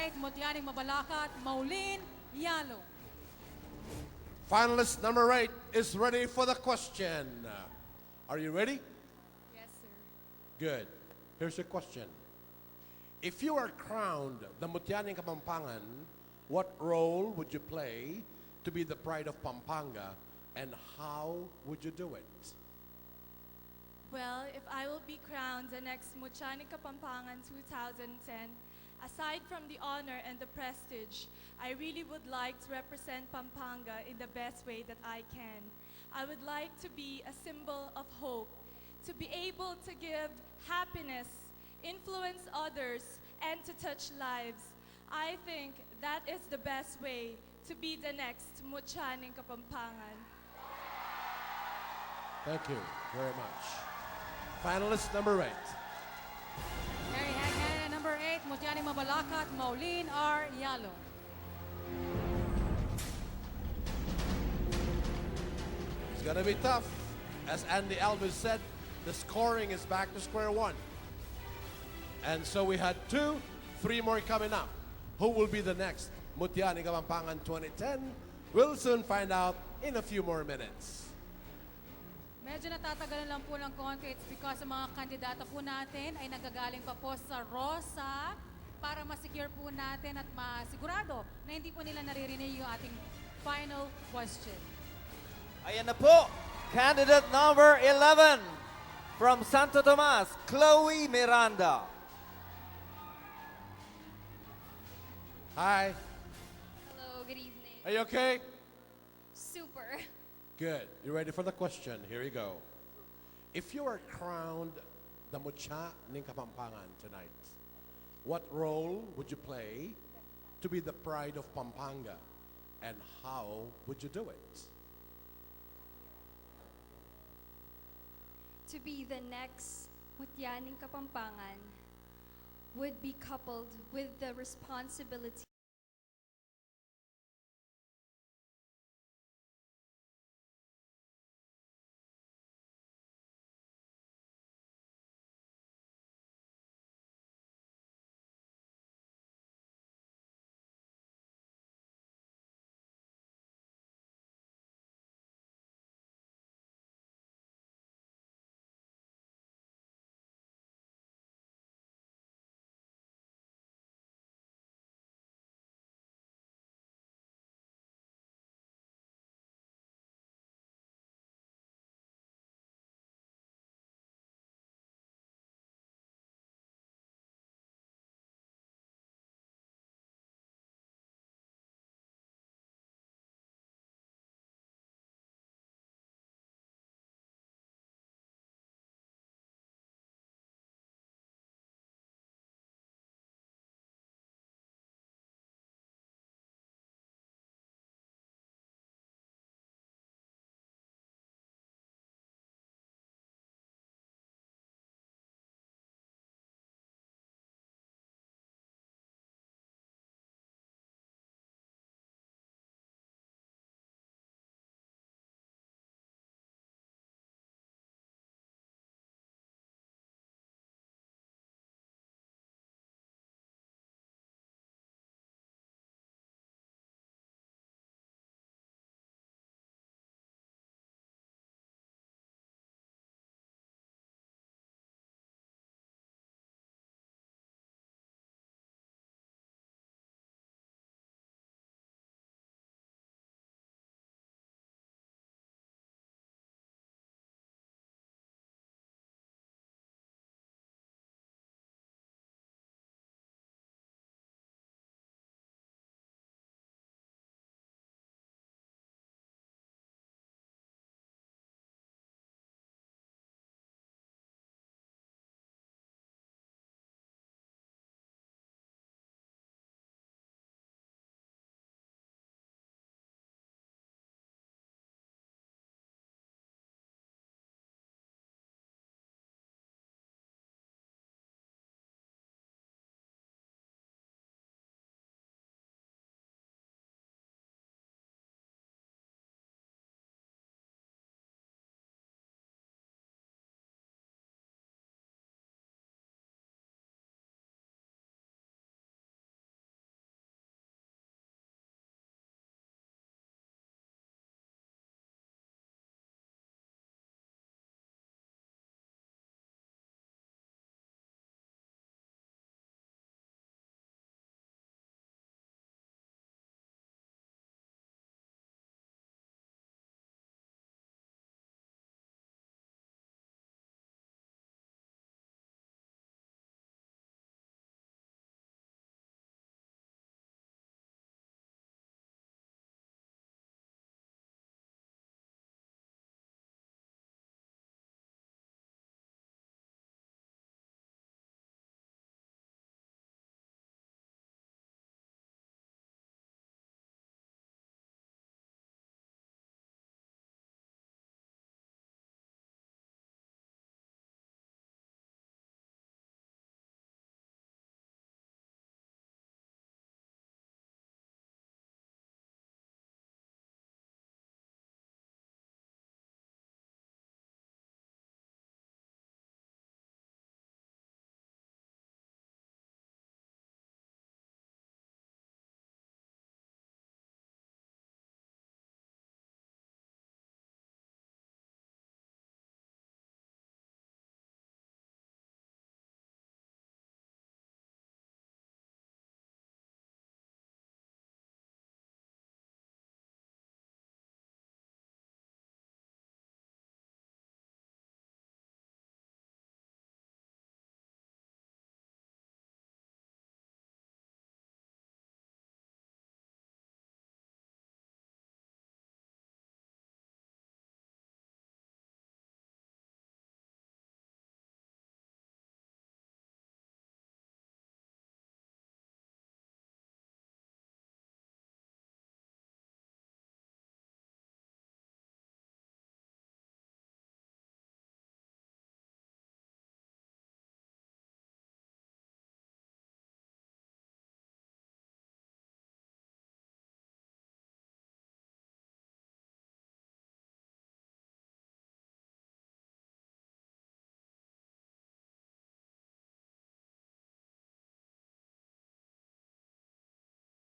8, Mutya ning Mabalacat, Maulin, Yalo. Finalist number 8 is ready for the question. Are you ready? Yes, sir. Good. Here's your question. If you are crowned the Mutya ning Kapampangan, what role would you play to be the pride of Pampanga, and how would you do it? Well, if I will be crowned the next Mutya ning Kapampangan 2010, aside from the honor and the prestige, I really would like to represent Pampanga in the best way that I can. I would like to be a symbol of hope, to be able to give happiness, influence others, and to touch lives. I think that is the best way to be the next Mutya ning Kapampangan. Thank you very much. Finalist number 8. Mary Hagman, number 8, Mutya ning Mabalacat, Maulin R. Yalo. It's gonna be tough. As Andy Alves said, the scoring is back to square one. And so we had 2, 3 more coming up. Who will be the next Mutya ning Kapampangan 2010? We'll soon find out in a few more minutes. Medyo natatagalan lang po ng konti. It's because ang mga kandidato po natin ay nagagaling pa po sa Rosa para masecure po natin at masigurado na hindi po nila naririnig yung ating final question. Ayan na po, candidate number 11 from Santo Tomas, Chloe Miranda. Hi, Hello, good evening. are you okay? Super. Good. You ready for the question? Here you go. If you are crowned the Mutya ning Kapampangan tonight, what role would you play to be the pride of Pampanga, and how would you do it? To be the next Mutya ning Kapampangan would be coupled with the responsibility